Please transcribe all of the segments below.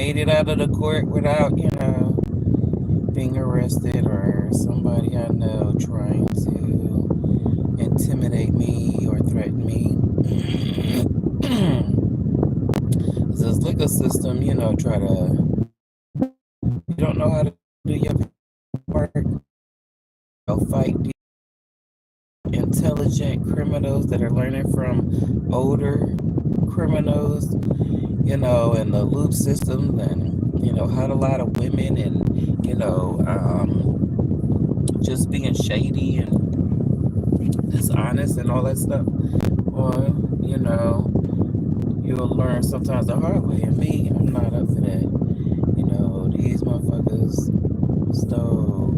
made it out of the court without, being arrested or somebody I know trying to intimidate me or threaten me. This legal system, try to, you don't know how to do your part, fight these intelligent criminals that are learning from older criminals, and the loop system, and, had a lot of women and, just being shady and dishonest and all that stuff. Or, you'll learn sometimes the hard way. And me, I'm not up for that. These motherfuckers stole,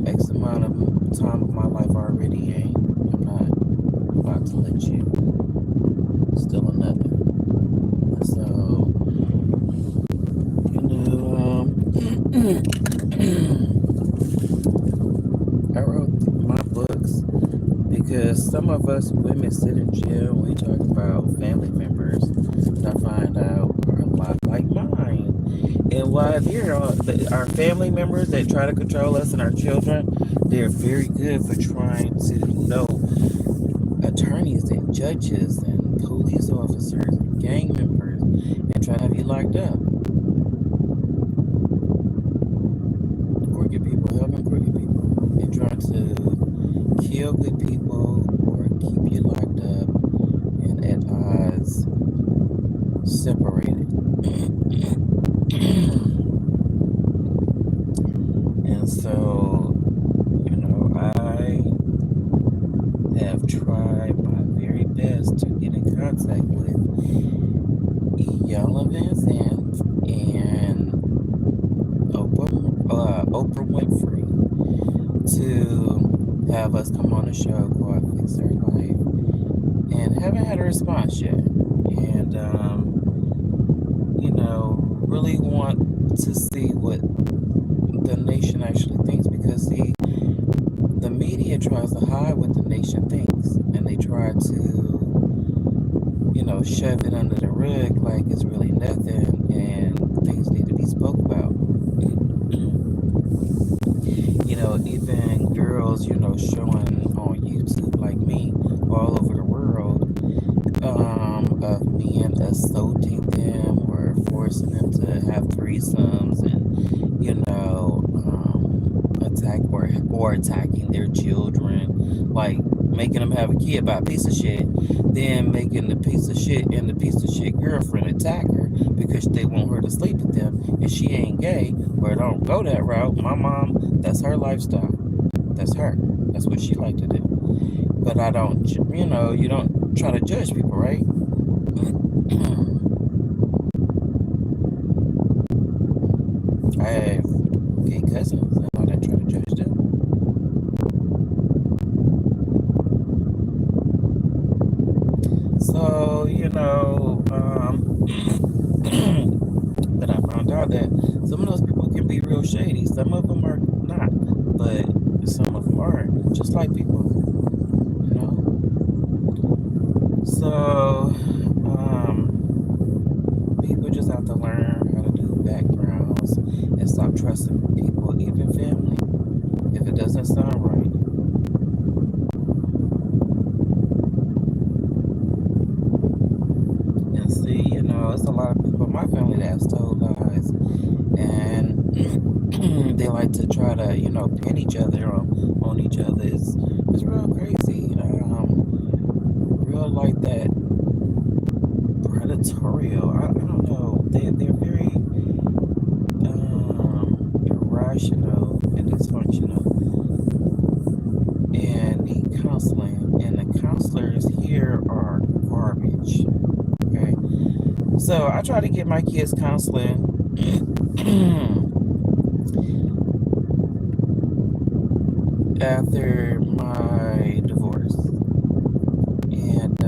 X amount of time of my life already, and I'm not about to let you steal another. So, I wrote my books because some of us women sit in jail and we talk about family members that I find out are a lot like mine. And while they're our family members that try to control us and our children, they're very good for trying to know attorneys and judges and police officers and gang members and try to have you locked up. Crooked people helping crooked people and trying to kill good people or keep you locked up and at odds separated. And so, I have tried my very best to get in contact with Yella Van Zandt and Oprah Winfrey to have us come on a show called Fix Her Life, and haven't had a response yet. And really want to see what the nation actually thinks, because the media tries to hide what the nation thinks, and they try to shove it under the rug like it's really nothing and things need to be spoke about. Even girls, showing on YouTube like me all over the world, of men assaulting them or forcing them to have threesomes and, attack or attacking their children, like making them have a kid by a piece of shit, then making the piece of shit and the piece of shit girlfriend attack her because they want her to sleep with them and she ain't gay or don't go that route. My mom, that's her lifestyle. That's her. That's what she like to do. But I don't, you don't try to judge people, right? I have gay cousins, and I don't try to judge them. So, but I found out that some of those people can be real shady. Some of them are not, but some of them are, just like people, So, people just have to learn how to do backgrounds and stop trusting people, even family, if it doesn't sound right. And see, it's a lot of people in my family that have told lies, and they like to try to, pin each other on each other. It's real crazy, real like that predatorial. I don't know. They're very irrational and dysfunctional. And need counseling, and the counselors here are garbage. Okay, so I try to get my kids counseling. After my divorce, and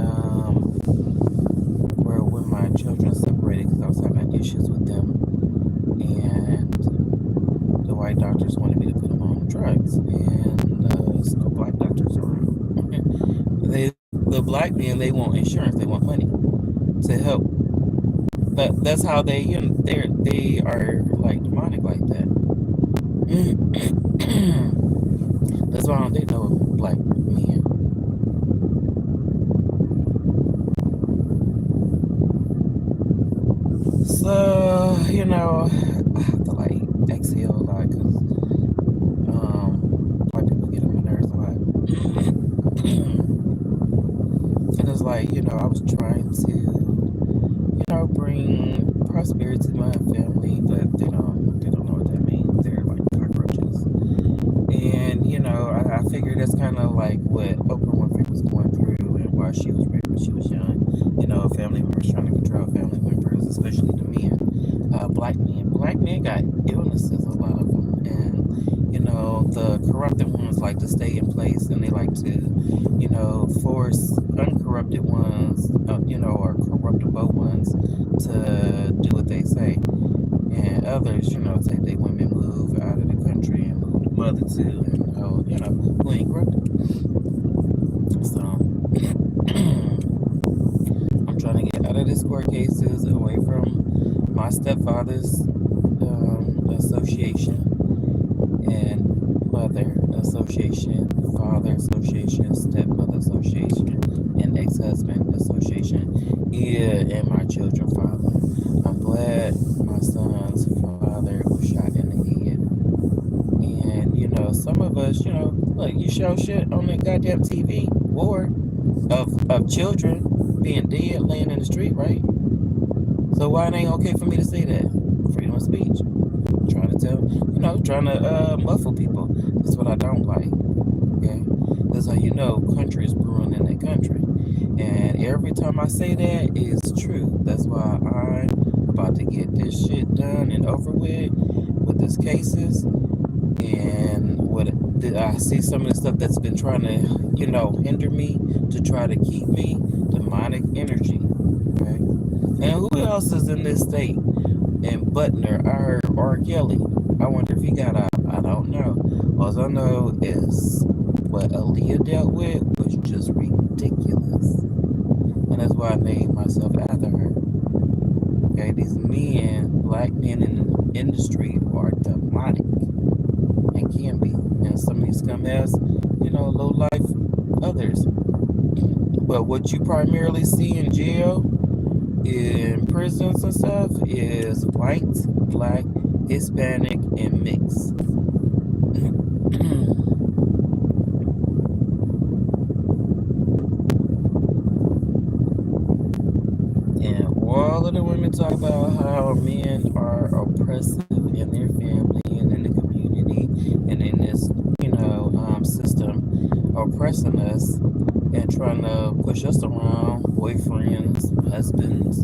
where when my children separated because I was having issues with them, and the white doctors wanted me to put them on drugs, and there's no black doctors around. The black men, they want insurance, they want money to help But that's how they, they are like demonic like that. That's why I don't date no black men. So I have to like exhale a lot because white people get on my nerves a lot. And it's like I was trying to bring prosperity to my family, but they don't know what that means. They're like cockroaches. And I figured that's kind of like what Oprah Winfrey was going through, and why she was raped when she was young. Family members trying to control family members, especially the men. Black men. Black men got illnesses, a lot of them, and the corrupted ones like to stay in place, and they like to, force uncorrupted ones, or corruptible ones to do what they say. And others, take their women, move out of the country and move the mother to, and who ain't corrupted. So I'm trying to get out of these court cases, away from my stepfather's association and mother association, father association, stepmother association, and ex-husband association, and my children's father. I'm glad my son's father was shot in the head. And some of us, look, you show shit on the goddamn TV, war of children being dead, laying in the street, right? So why it ain't okay for me to say that? Freedom of speech. Trying to tell, trying to muffle people. That's what I don't like. Okay, that's how country is brewing in that country. And every time I say that, it's true. That's why I'm about to get this shit done and over with these cases. And what I see some of the stuff that's been trying to, hinder me, to try to keep me, demonic energy. Okay, and who else is in this state? And Butner, I heard R. Kelly. I wonder if he got out. I don't know. All I know is what Aaliyah dealt with was just ridiculous. And that's why I named myself after her. Okay, these men, black men in the industry, are demonic and can be. And some of these scumbags, low life others. But what you primarily see in jail, in prisons and stuff, is white, black, Hispanic, and mixed. And all of the women talk about how men are oppressive in their family and in the community and in this, system, oppressing us and trying to push us around, boyfriends, husbands,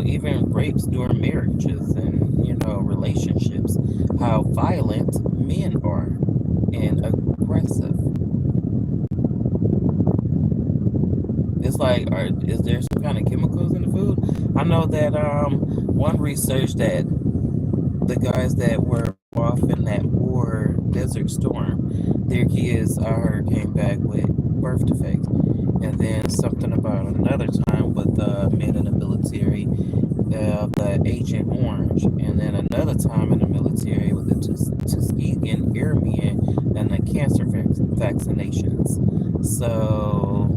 even rapes during marriages and, relationships, how violent men are and aggressive. It's like, is there some kind of chemicals in the food? I know that one research that the guys that were off in that war Desert Storm, their kids I heard came back with birth defects. And then something about another time with the men in the military, the Agent Orange. And then another time in the military with the Tuskegee Airmen and the cancer vaccinations. So,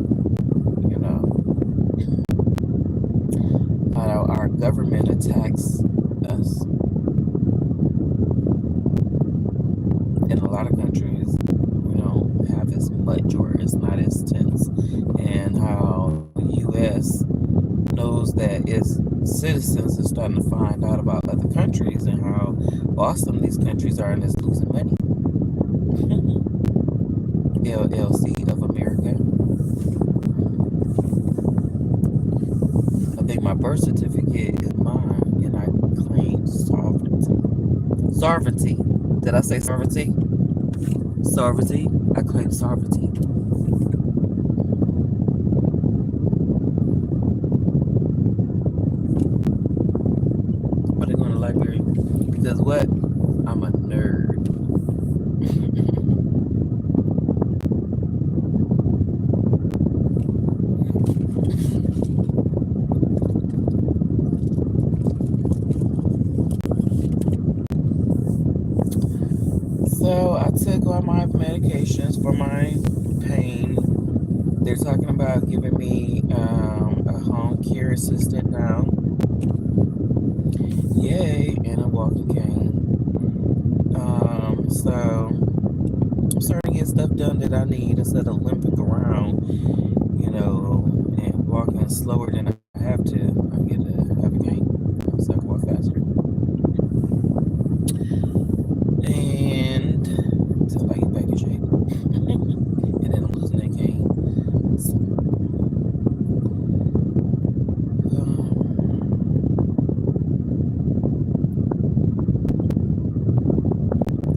our government attacks us. In a lot of countries, we don't have as much, or it's not as tense. And how U.S. knows that its citizens are starting to find out about other countries and how awesome these countries are, and it's losing money. LLC of America. I think my birth certificate is mine, and I claim sovereignty. Sovereignty. Did I say sovereignty? Sovereignty. I claim sovereignty. Are they going to library? Because what? I'm a nerd. my medications for my pain. They're talking about giving me a home care assistant now. Yay, and a walking cane. So I'm starting to get stuff done that I need instead of limping around, and walking slower than I have to. I get to have a cane, so I can walk faster. And until I get back in shape. And then I'm losing that cane. So,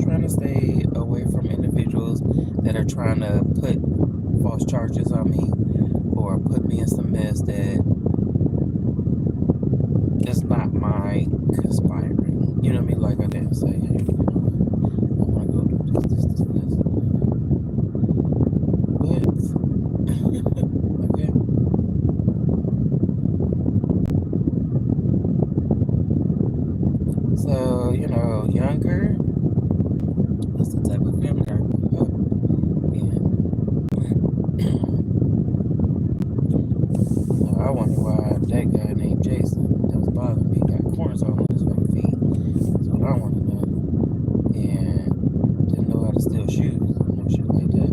trying to stay away from individuals that are trying to put false charges on me or put me in some mess that is not my conspiring. You know what I mean? Like I didn't say, hey, I want to go do this. But okay. So, younger, that's the type of family I grew up in. I wonder why that guy named Jason that was bothering me got corns all on his fucking feet. That's what I want to know. And didn't know how to steal shoes or no shit like that.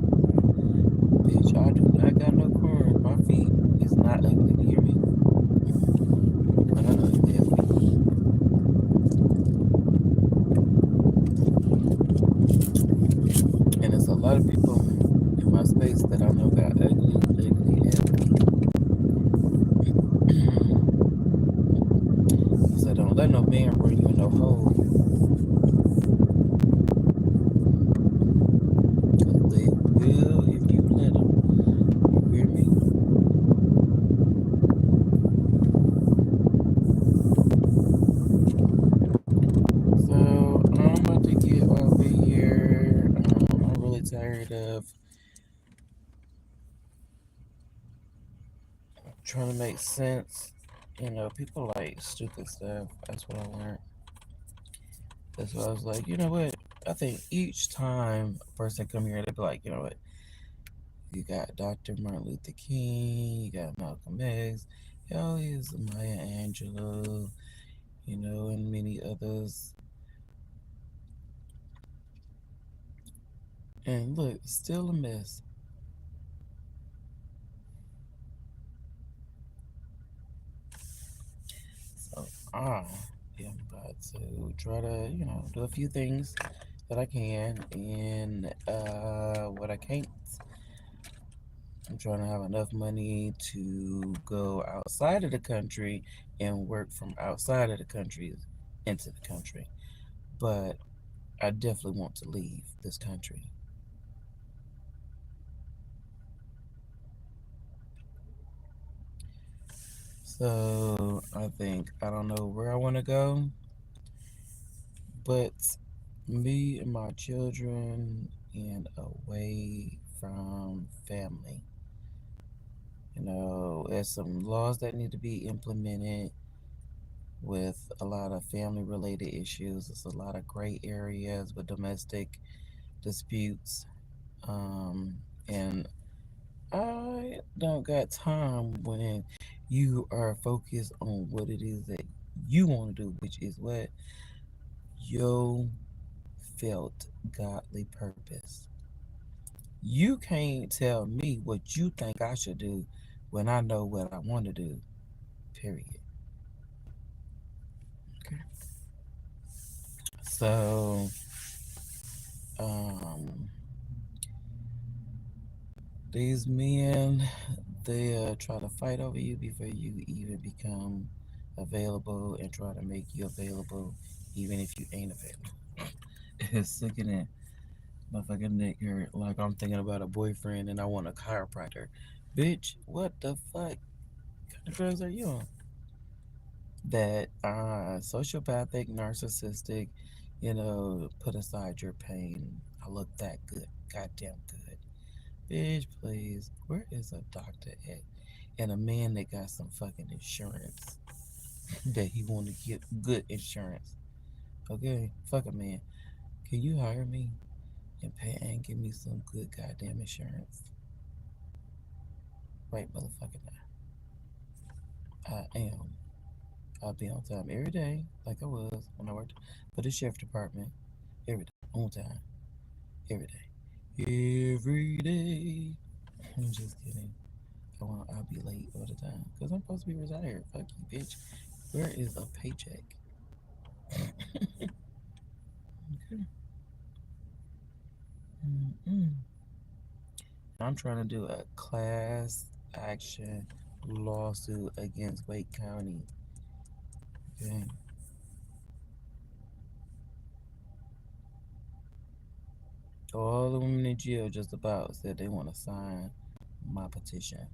Bitch, I do not got no corns. My feet is not ugly. Do you hear me? I got no ugly ass feet. And there's a lot of people in my space that I know got ugly ass feet. So don't let no man bring you in no hole. Cause they will if you let them. You hear me? So I'm about to get over here. I'm really tired of trying to make sense. People like stupid stuff. That's what I learned. That's why I was like, you know what? I think each time a person come here, they be like, you know what? You got Dr. Martin Luther King, you got Malcolm X, hell, here's Maya Angelou, and many others. And look, still a mess. So I am about to try to, do a few things that I can, and what I can't. I'm trying to have enough money to go outside of the country and work from outside of the country into the country. But I definitely want to leave this country. So I don't know where I want to go, but me and my children and away from family. There's some laws that need to be implemented with a lot of family related issues. There's a lot of gray areas with domestic disputes. And I don't got time when you are focused on what it is that you want to do, which is what your felt godly purpose. You can't tell me what you think I should do when I know what I want to do, period. Okay. So, um, these men, they try to fight over you before you even become available and try to make you available even if you ain't available. It's sickening. Motherfucking nigga, like I'm thinking about a boyfriend and I want a chiropractor. Bitch, what the fuck kind of drugs are you on? That sociopathic, narcissistic, put aside your pain. I look that good. Goddamn good. Bitch, please. Where is a doctor at? And a man that got some fucking insurance that he want to get good insurance. Okay? Fuck a man. Can you hire me? and pay and give me some good goddamn insurance. Right, motherfucker. I am. I'll be on time every day, like I was when I worked for the sheriff department. Every day, on time, every day, every day. I'm just kidding. I'll be late all the time because I'm supposed to be retired. Fuck you, bitch. Where is a paycheck? Okay. Mm-mm. I'm trying to do a class action lawsuit against Wake County. Okay. All the women in jail just about said they want to sign my petition.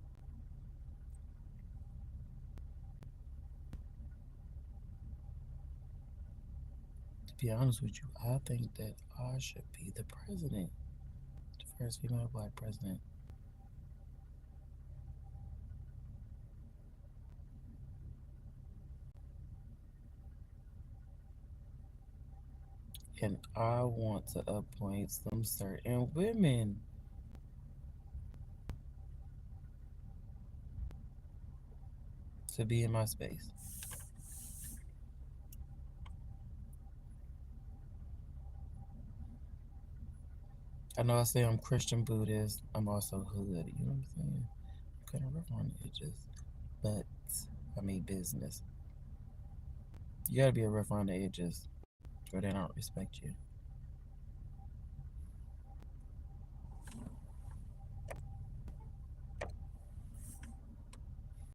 To be honest with you, I think that I should be the president, the first female black president. And I want to appoint some certain women to be in my space. I know I say I'm Christian Buddhist, I'm also hood, you know what I'm saying? I'm kind of rough on the edges, but I mean business. You gotta be a rough on the edges or they don't respect you.